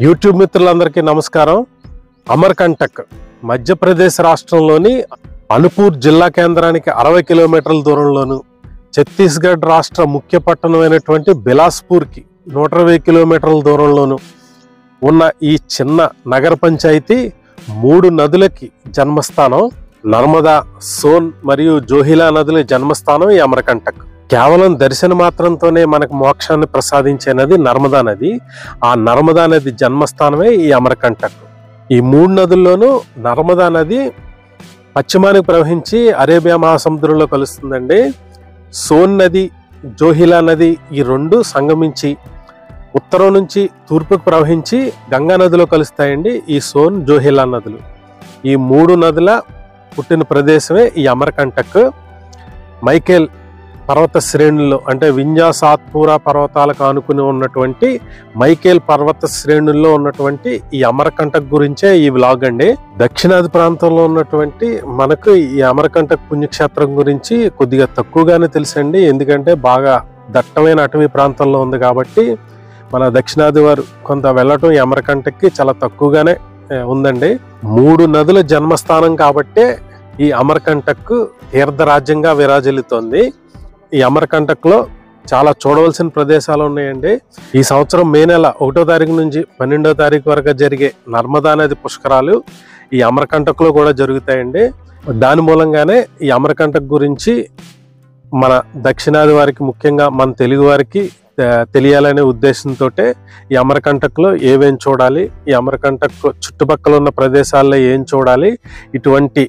YouTube మిత్రులందరికీ నమస్కారం. అమర్కంటక్ మధ్యప్రదేశ్ రాష్ట్రంలోని అనుపూర్ జిల్లా కేంద్రానికి 60 కిలోమీటర్ల దూరంలోను, ఛత్తీస్గఢ్ రాష్ట్ర ముఖ్య పట్టణమైనటువంటి బిలాస్పూర్కి 120 కిలోమీటర్ల దూరంలోను ఉన్న ఈ చిన్న నగర పంచాయతీ 3 నదులకి జన్మస్థానం. నర్మదా, సోన్ మరియు జోహిలా నదుల జన్మస్థానం ఈ అమర్కంటక్. కేవలం దర్శన మాత్రంతోనే మనకు మోక్షాన్ని ప్రసాదించే నది నర్మదా నది. ఆ నర్మదా నది జన్మస్థానమే ఈ అమర్కంటక్. ఈ 3 నదుల్లోనూ నర్మదా నది పశ్చిమానికి ప్రవహించి అరేబియా మహాసముద్రంలో కలుస్తుందండి. సోన్ నది, జోహిలా నది ఈ 2 సంగమించి ఉత్తరం నుంచి తూర్పుకు ప్రవహించి గంగా నదిలో కలుస్తాయండి ఈ సోన్, జోహిలా నదులు. ఈ 3 నదుల పుట్టిన ప్రదేశమే ఈ అమర్కంటక్. మైకేల్ పర్వత శ్రేణుల్లో అంటే వింధ్య సాత్పురా పర్వతాలకు ఆనుకుని ఉన్నటువంటి మైకేల్ పర్వత శ్రేణుల్లో ఉన్నటువంటి ఈ అమర్కంటక్ గురించే ఈ వ్లాగ్ అండి. దక్షిణాది ప్రాంతంలో ఉన్నటువంటి మనకు ఈ అమర్కంటక్ పుణ్యక్షేత్రం గురించి కొద్దిగా తక్కువగానే తెలుసండి. ఎందుకంటే బాగా దట్టమైన అటవీ ప్రాంతంలో ఉంది కాబట్టి మన దక్షిణాది వారు కొంత వెళ్ళటం ఈ అమర్కంటక్కి చాలా తక్కువగానే ఉందండి. 3 నదుల జన్మస్థానం కాబట్టే ఈ అమర్కంటక్ తీర్థరాజ్యంగా విరాజిల్లుతోంది. ఈ అమర్కంటక్ లో చాలా చూడవలసిన ప్రదేశాలు ఉన్నాయండి. ఈ సంవత్సరం మే నెల 1వ తారీఖు నుంచి 12వ తారీఖు వరకు జరిగే నర్మదా నది పుష్కరాలు ఈ అమర్కంటక్ లో కూడా జరుగుతాయండి. దాని మూలంగానే ఈ అమర్కంటక్ గురించి మన దక్షిణాది వారికి, ముఖ్యంగా మన తెలుగు వారికి తెలియాలనే ఉద్దేశంతో ఈ అమర్కంటక్ లో ఏమేం చూడాలి, ఈ అమర్కంటక్ చుట్టుపక్కల ఉన్న ప్రదేశాల్లో ఏం చూడాలి, ఇటువంటి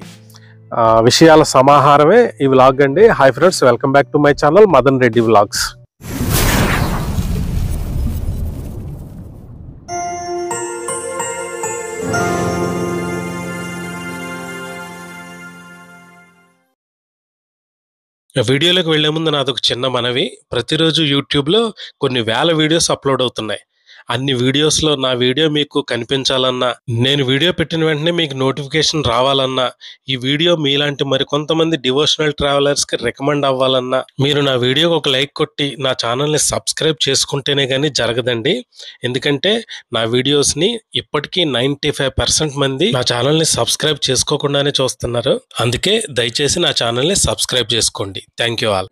విషయాల సమాహారమే ఈ వ్లాగ్ అండి. Hi friends, welcome back to my channel Madan Reddy vlogs. వీడియోలోకి వెళ్లే ముందు నాదొక చిన్న మనవి. ప్రతిరోజు యూట్యూబ్లో కొన్ని వేల వీడియోస్ అప్లోడ్ అవుతున్నాయి. అన్ని వీడియోస్లో నా వీడియో మీకు కనిపించాలన్నా, నేను వీడియో పెట్టిన వెంటనే మీకు నోటిఫికేషన్ రావాలన్నా, ఈ వీడియో మీలాంటి మరికొంతమంది డివోషనల్ ట్రావెలర్స్కి రికమెండ్ అవ్వాలన్నా మీరు నా వీడియోకి ఒక లైక్ కొట్టి నా ఛానల్ని సబ్స్క్రైబ్ చేసుకుంటేనే కానీ జరగదండి. ఎందుకంటే నా వీడియోస్ని ఇప్పటికీ 95% మంది నా ఛానల్ని సబ్స్క్రైబ్ చేసుకోకుండానే చూస్తున్నారు. అందుకే దయచేసి నా ఛానల్ని సబ్స్క్రైబ్ చేసుకోండి. Thank you all.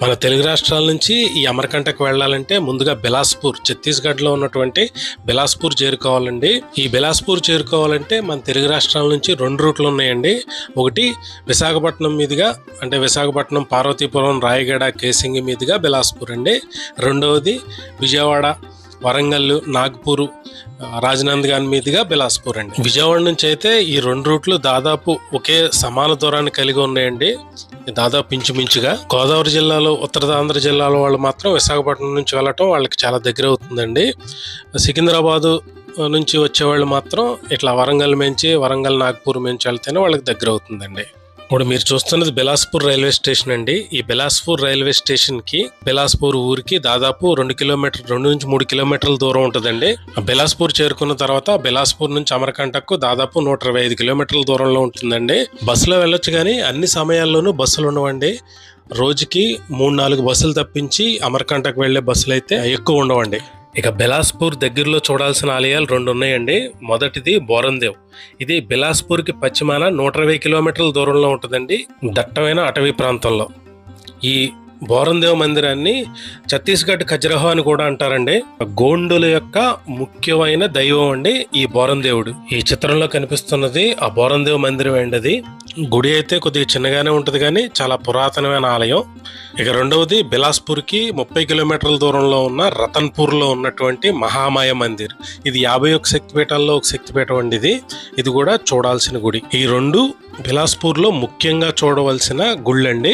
మన తెలుగు రాష్ట్రాల నుంచి ఈ అమర్కంటక్ వెళ్ళాలంటే ముందుగా బిలాస్పూర్, ఛత్తీస్గఢ్లో ఉన్నటువంటి బిలాస్పూర్ చేరుకోవాలండి. ఈ బిలాస్పూర్ చేరుకోవాలంటే మన తెలుగు రాష్ట్రాల నుంచి 2 రూట్లు ఉన్నాయండి. ఒకటి విశాఖపట్నం మీదుగా, అంటే విశాఖపట్నం, పార్వతీపురం, రాయగడ, కేసింగి మీదుగా బిలాస్పూర్ అండి. రెండవది విజయవాడ, వరంగల్, నాగ్పూర్, రాజనందగాన్ మీదుగా బిలాస్పూర్ అండి. విజయవాడ నుంచి అయితే ఈ 2 రూట్లు దాదాపు ఒకే సమాన దూరాన్ని కలిగి ఉన్నాయండి, దాదాపు ఇంచుమించుగా. గోదావరి జిల్లాలో, ఉత్తరాంధ్ర జిల్లాలో వాళ్ళు మాత్రం విశాఖపట్నం నుంచి వెళ్ళటం వాళ్ళకి చాలా దగ్గర అవుతుందండి. సికింద్రాబాదు నుంచి వచ్చేవాళ్ళు మాత్రం ఇట్లా వరంగల్ నుంచి, వరంగల్, నాగ్పూర్ నుంచి వెళ్తేనే వాళ్ళకి దగ్గర అవుతుందండి. ఇప్పుడు మీరు చూస్తున్నది బిలాస్పూర్ రైల్వే స్టేషన్ అండి. ఈ బిలాస్పూర్ రైల్వే స్టేషన్ కి బిలాస్పూర్ ఊరికి దాదాపు 2 నుంచి 3 కిలోమీటర్ల దూరం ఉంటుందండి. బిలాస్పూర్ చేరుకున్న తర్వాత బిలాస్పూర్ నుంచి అమర్కంటక్ దాదాపు 125 కిలోమీటర్ల దూరంలో ఉంటుందండి. బస్సులో వెళ్ళొచ్చు, కానీ అన్ని సమయాల్లోనూ బస్సులు ఉండవండి. రోజుకి 3-4 బస్సులు తప్పించి అమర్కంటక్ వెళ్లే బస్సులు అయితే ఎక్కువ ఉండవండి. ఇక బిలాస్పూర్ దగ్గరలో చూడాల్సిన ఆలయాలు 2 ఉన్నాయండి. మొదటిది బోరందేవ్. ఇది బిలాస్పూర్కి పశ్చిమాన 120 కిలోమీటర్ల దూరంలో ఉంటుందండి, దట్టమైన అటవీ ప్రాంతంలో. ఈ బోరందేవ్ మందిరాన్ని ఛత్తీస్గఢ్ ఖజురహో అని కూడా అంటారండి. గోండుల యొక్క ముఖ్యమైన దైవం అండి ఈ బోరందేవుడు. ఈ చిత్రంలో కనిపిస్తున్నది ఆ బోరందేవ్ మందిరం అండి. అది గుడి అయితే కొద్దిగా చిన్నగానే ఉంటుంది, కానీ చాలా పురాతనమైన ఆలయం. ఇక రెండవది బిలాస్పూర్కి 30 కిలోమీటర్ల దూరంలో ఉన్న రతన్పూర్లో ఉన్నటువంటి మహామాయ మందిర్. ఇది 51 శక్తిపీఠాల్లో ఒక శక్తిపీఠం అండి. ఇది కూడా చూడాల్సిన గుడి. ఈ 2 బిలాస్పూర్లో ముఖ్యంగా చూడవలసిన గుళ్ళండి.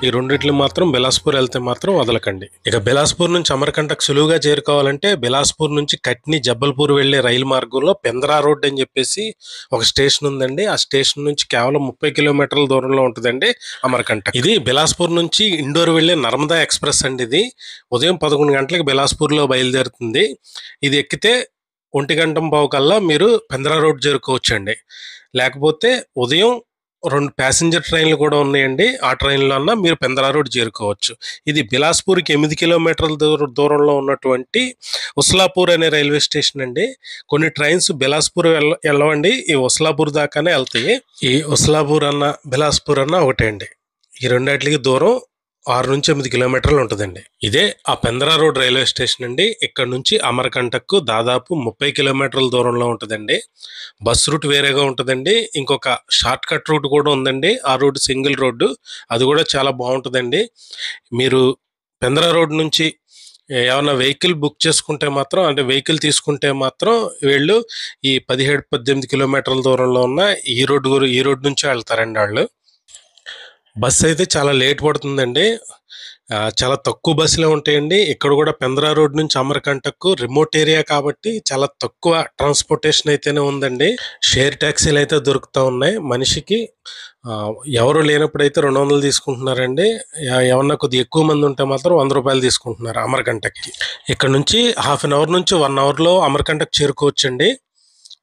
ఈ 2 మాత్రం బిలాస్పూర్ వెళ్తే మాత్రం వదలకండి. ఇక బిలాస్పూర్ నుంచి అమర్కంటక్ సులువుగా చేరుకోవాలంటే బిలాస్పూర్ నుంచి కట్నీ, జబ్బల్పూర్ వెళ్లే రైలు మార్గంలో పెంద్రా రోడ్ అని చెప్పేసి ఒక స్టేషన్ ఉందండి. ఆ స్టేషన్ నుంచి కేవలం 30 కిలోమీటర్ల దూరంలో ఉంటుందండి అమర్కంటక్. ఇది బిలాస్పూర్ నుంచి ఇండోర్ వెళ్లే నర్మదా ఎక్స్ప్రెస్ అండి. ఇది ఉదయం 11 గంటలకు బిలాస్పూర్లో బయలుదేరుతుంది. ఇది ఎక్కితే 1 గంట పావు కల్లా మీరు పెంద్రా రోడ్ చేరుకోవచ్చండి. లేకపోతే ఉదయం 2 ప్యాసింజర్ ట్రైన్లు కూడా ఉన్నాయండి. ఆ ట్రైన్‌లో అన్నా మీరు పెందరా రోడ్ చేరుకోవచ్చు. ఇది బిలాస్పూర్‌కి 8 కిలోమీటర్ల దూరంలో ఉన్నటువంటి ఉస్లాపూర్ అనే రైల్వే స్టేషన్ అండి. కొన్ని ట్రైన్స్ బిలాస్పూర్ ఎళ్ళవండి. ఈ ఉస్లాపూర్ దాకానే ఎళ్తాయి. ఈ ఉస్లాపూర్ అన్న, బిలాస్పూర్ అన్న ఒకటే అండి. ఈ రెండిట్లకి దూరం 6-8 కిలోమీటర్లు ఉంటుందండి. ఇదే ఆ పెందరా రోడ్ రైల్వే స్టేషన్ అండి. ఇక్కడ నుంచి అమరకంటక్కు దాదాపు 30 కిలోమీటర్ల దూరంలో ఉంటుందండి. బస్ రూట్ వేరేగా ఉంటుందండి. ఇంకొక షార్ట్ కట్ రూట్ కూడా ఉందండి. ఆ రూట్ సింగిల్ రోడ్డు. అది కూడా చాలా బాగుంటుందండి. మీరు పెందరా రోడ్ నుంచి ఏమన్నా వెహికల్ బుక్ చేసుకుంటే మాత్రం, అంటే వెహికల్ తీసుకుంటే మాత్రం వీళ్ళు ఈ 17-18 కిలోమీటర్ల దూరంలో ఉన్న ఈ రోడ్డు నుంచే వెళ్తారండి వాళ్ళు. బస్ అయితే చాలా లేట్ పడుతుందండి. చాలా తక్కువ బస్సులే ఉంటాయండి. ఇక్కడ కూడా పెందరా రోడ్ నుంచి అమరకంటక్కు రిమోట్ ఏరియా కాబట్టి చాలా తక్కువ ట్రాన్స్పోర్టేషన్ అయితేనే ఉందండి. షేర్ ట్యాక్సీలు అయితే దొరుకుతూ ఉన్నాయి. మనిషికి ఎవరు లేనప్పుడైతే 200 తీసుకుంటున్నారండి. ఏమన్నా కొద్దిగా ఎక్కువ మంది ఉంటే మాత్రం ₹100 తీసుకుంటున్నారు అమరకంటక్కి. ఇక్కడ నుంచి హాఫ్ అన్ అవర్ నుంచి 1 అవర్లో అమరకంటక్ చేరుకోవచ్చండి.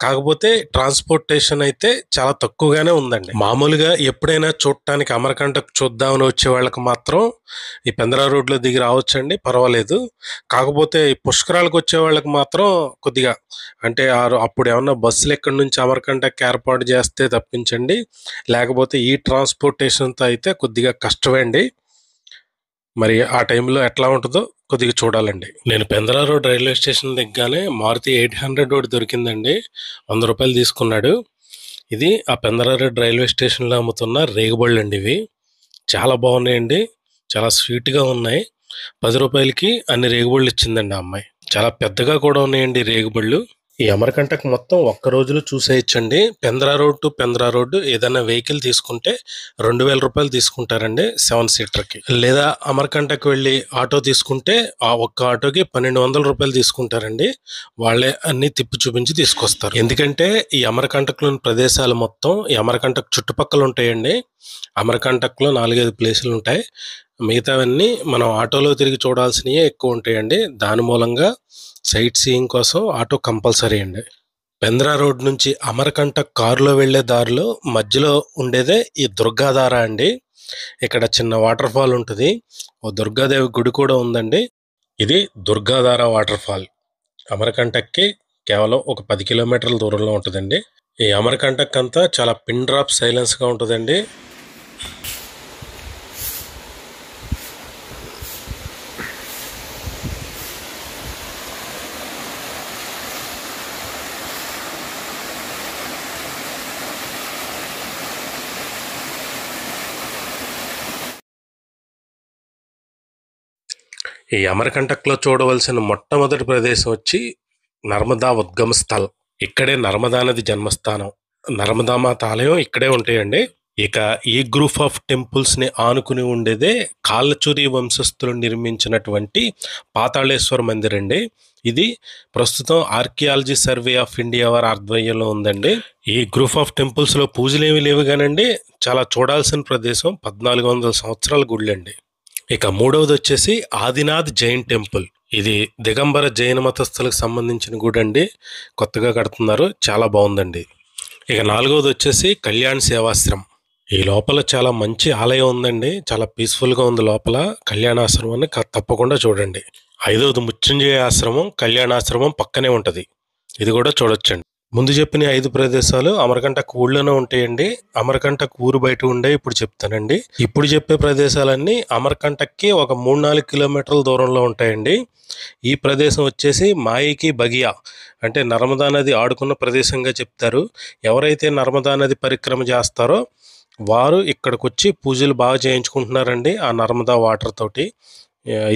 కాకపోతే ట్రాన్స్పోర్టేషన్ అయితే చాలా తక్కువగానే ఉందండి. మామూలుగా ఎప్పుడైనా చూడటానికి అమరకంటక్ చూద్దామని వచ్చే వాళ్ళకి మాత్రం ఈ పెందరా రోడ్లో దిగి రావచ్చండి, పర్వాలేదు. కాకపోతే ఈ పుష్కరాలకు వచ్చే వాళ్ళకి మాత్రం కొద్దిగా, అంటే అప్పుడు ఏమన్నా బస్సులు ఎక్కడి నుంచి అమరకంటక్ ఏర్పాటు చేస్తే తప్పించండి, లేకపోతే ఈ ట్రాన్స్పోర్టేషన్తో అయితే కొద్దిగా కష్టమే అండి. మరి ఆ టైంలో ఎట్లా ఉంటుందో కొద్దిగా చూడాలండి. నేను పెందరా రోడ్ రైల్వే స్టేషన్ దిగ్గానే మారుతి 800 రోడ్ దొరికిందండి. ₹100 తీసుకున్నాడు. ఇది ఆ పెందరా రోడ్ రైల్వే స్టేషన్లో అమ్ముతున్న రేగుబళ్ళు అండి. ఇవి చాలా బాగున్నాయండి. చాలా స్వీట్గా ఉన్నాయి. ₹10కి అన్ని రేగుబళ్ళు ఇచ్చిందండి ఆ అమ్మాయి. చాలా పెద్దగా కూడా ఉన్నాయండి రేగుబళ్ళు. ఈ అమరకంటక్ మొత్తం ఒక్క రోజులో చూసేయచ్చండి. పెందరా రోడ్ టు పెందరా రోడ్డు ఏదైనా వెహికల్ తీసుకుంటే ₹2000 తీసుకుంటారండి 7 సీటర్కి. లేదా అమరకంటక్ వెళ్ళి ఆటో తీసుకుంటే ఆ ఒక్క ఆటోకి ₹1200 తీసుకుంటారండి. వాళ్ళే అన్ని తిప్పి చూపించి తీసుకొస్తారు. ఎందుకంటే ఈ అమరకంటక్లోని ప్రదేశాలు మొత్తం ఈ అమరకంటక్ చుట్టుపక్కల ఉంటాయండి. అమరకంటక్లో 4-5 ప్లేసులు ఉంటాయి. మిగతావన్నీ మనం ఆటోలో తిరిగి చూడాల్సినవి ఎక్కువ ఉంటాయండి. దాని మూలంగా సైట్ సీయింగ్ కోసం ఆటో కంపల్సరీ అండి. పెందరా రోడ్ నుంచి అమరకంటక్ కారులో వెళ్లే దారిలో మధ్యలో ఉండేదే ఈ దుర్గాధార అండి. ఇక్కడ చిన్న వాటర్ ఫాల్ ఉంటుంది. ఓ దుర్గాదేవి గుడి కూడా ఉందండి. ఇది దుర్గాధార వాటర్ ఫాల్. అమరకంటక్కి కేవలం ఒక 10 కిలోమీటర్ల దూరంలో ఉంటుందండి. ఈ అమరకంటక్ అంతా చాలా పిన్ డ్రాప్ సైలెన్స్గా ఉంటుందండి. ఈ అమరకంటక్లో చూడవలసిన మొట్టమొదటి ప్రదేశం వచ్చి నర్మదా ఉద్గమ స్థల్. ఇక్కడే నర్మదా నది జన్మస్థానం. నర్మదామాత ఆలయం ఇక్కడే ఉంటాయండి. ఇక ఈ గ్రూప్ ఆఫ్ టెంపుల్స్ని ఆనుకుని ఉండేదే కాళ్ళచూరి వంశస్థులు నిర్మించినటువంటి పాతాళేశ్వర మందిర్ అండి. ఇది ప్రస్తుతం ఆర్కియాలజీ సర్వే ఆఫ్ ఇండియా వారి ఆధ్వర్యంలో ఉందండి. ఈ గ్రూప్ ఆఫ్ టెంపుల్స్లో పూజలు ఏమి లేవు కానండి, చాలా చూడాల్సిన ప్రదేశం. 1400 సంవత్సరాల గుళ్ళండి. ఇక మూడవది వచ్చేసి ఆదినాథ్ జైన్ టెంపుల్. ఇది దిగంబర జైన మతస్థులకు సంబంధించిన గుడి అండి. కొత్తగా కడుతున్నారు, చాలా బాగుందండి. ఇక నాలుగవది వచ్చేసి కళ్యాణ్ సేవాశ్రమం. ఈ లోపల చాలా మంచి ఆలయం ఉందండి. చాలా పీస్ఫుల్గా ఉంది లోపల. కళ్యాణాశ్రమాన్ని తప్పకుండా చూడండి. ఐదవది మృత్యుంజయ ఆశ్రమం. కళ్యాణాశ్రమం పక్కనే ఉంటుంది. ఇది కూడా చూడొచ్చండి. ముందు చెప్పిన 5 ప్రదేశాలు అమరకంటక్ ఊళ్ళోనే ఉంటాయండి. అమరకంటక్ ఊరు బయట ఉండే ఇప్పుడు చెప్తానండి. ఇప్పుడు చెప్పే ప్రదేశాలన్నీ అమరకంటక్కి ఒక 3-4 కిలోమీటర్ల దూరంలో ఉంటాయండి. ఈ ప్రదేశం వచ్చేసి మాయికి బగియా, అంటే నర్మదా నది ఆడుకున్న ప్రదేశంగా చెప్తారు. ఎవరైతే నర్మదా నది పరిక్రమ చేస్తారో వారు ఇక్కడికి వచ్చి పూజలు బాగా చేయించుకుంటున్నారండి ఆ నర్మదా వాటర్ తోటి.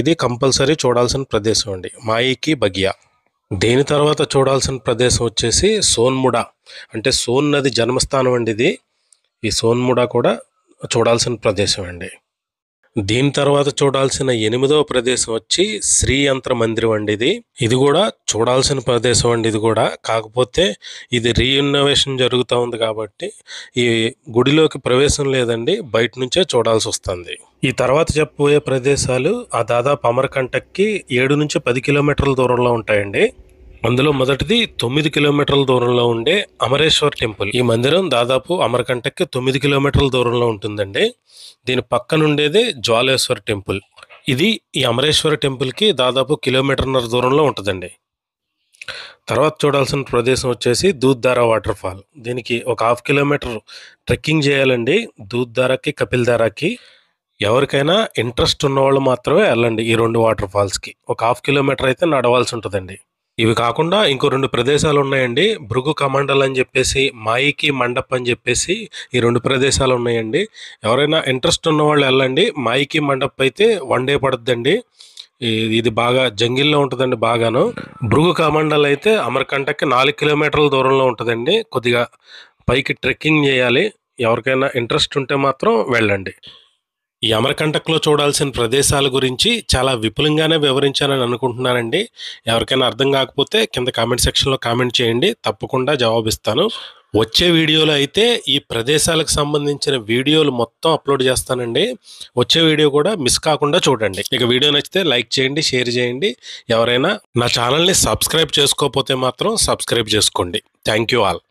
ఇది కంపల్సరీ చూడాల్సిన ప్రదేశం అండి, మాయికి బగియా. దీని తర్వాత చూడాల్సిన ప్రదేశం వచ్చేసి సోన్ముడా, అంటే సోన్ నది జన్మస్థానం అండి ఇది. ఈ సోన్ముడా కూడా చూడాల్సిన ప్రదేశం అండి. దీని తర్వాత చూడాల్సిన 8వ ప్రదేశం వచ్చి శ్రీ యంత్ర మందిరం అండి. ఇది కూడా చూడాల్సిన ప్రదేశం అండి. ఇది కూడా కాకపోతే ఇది రీఇన్నోవేషన్ జరుగుతూ ఉంది కాబట్టి ఈ గుడిలోకి ప్రవేశం లేదండి, బయట నుంచే చూడాల్సి వస్తుంది. ఈ తర్వాత చెప్పబోయే ప్రదేశాలు ఆ దాదాపు అమరకంటక్కి 7-10 కిలోమీటర్ల దూరంలో ఉంటాయండి. అందులో మొదటిది 9 కిలోమీటర్ల దూరంలో ఉండే అమరేశ్వర్ టెంపుల్. ఈ మందిరం దాదాపు అమరకంటక్కి 9 కిలోమీటర్ల దూరంలో ఉంటుందండి. దీని పక్కన ఉండేదే జ్వాలేశ్వర్ టెంపుల్. ఇది ఈ అమరేశ్వర టెంపుల్కి దాదాపు 1.5 కిలోమీటర్ల దూరంలో ఉంటుందండి. తర్వాత చూడాల్సిన ప్రదేశం వచ్చేసి దూద్దారా వాటర్ ఫాల్. దీనికి ఒక 1/2 కిలోమీటర్ ట్రెక్కింగ్ చేయాలండి. దూద్దారాకి కపిల్దారాకి ఎవరికైనా ఇంట్రెస్ట్ ఉన్నవాళ్ళు మాత్రమే వెళ్ళండి ఈ 2 వాటర్ ఫాల్స్కి. ఒక 1/2 కిలోమీటర్ అయితే నడవాల్సి ఉంటుందండి. ఇవి కాకుండా ఇంకో 2 ప్రదేశాలు ఉన్నాయండి. భృగు కమండల్ అని చెప్పేసి, మాయికి మండప్ అని చెప్పేసి ఈ 2 ప్రదేశాలు ఉన్నాయండి. ఎవరైనా ఇంట్రెస్ట్ ఉన్నవాళ్ళు వెళ్ళండి. మాయికి మండప్ అయితే 1 డే పడుతుందండి. ఇది బాగా జంగిల్లో ఉంటుందండి బాగాను. భృగు కమండల్ అయితే అమరకంటక్కి 4 కిలోమీటర్ల దూరంలో ఉంటుందండి. కొద్దిగా పైకి ట్రెక్కింగ్ చేయాలి. ఎవరికైనా ఇంట్రెస్ట్ ఉంటే మాత్రం వెళ్ళండి. ఈ అమరకంటక్లో చూడాల్సిన ప్రదేశాల గురించి చాలా విపులంగానే వివరించానని అనుకుంటున్నానండి. ఎవరికైనా అర్థం కాకపోతే కింద కామెంట్ సెక్షన్లో కామెంట్ చేయండి, తప్పకుండా జవాబిస్తాను. వచ్చే వీడియోలో అయితే ఈ ప్రదేశాలకు సంబంధించిన వీడియోలు మొత్తం అప్లోడ్ చేస్తానండి. వచ్చే వీడియో కూడా మిస్ కాకుండా చూడండి. ఇక వీడియో నచ్చితే లైక్ చేయండి, షేర్ చేయండి. ఎవరైనా నా ఛానల్ని సబ్స్క్రైబ్ చేసుకోకపోతే మాత్రం సబ్స్క్రైబ్ చేసుకోండి. Thank you all.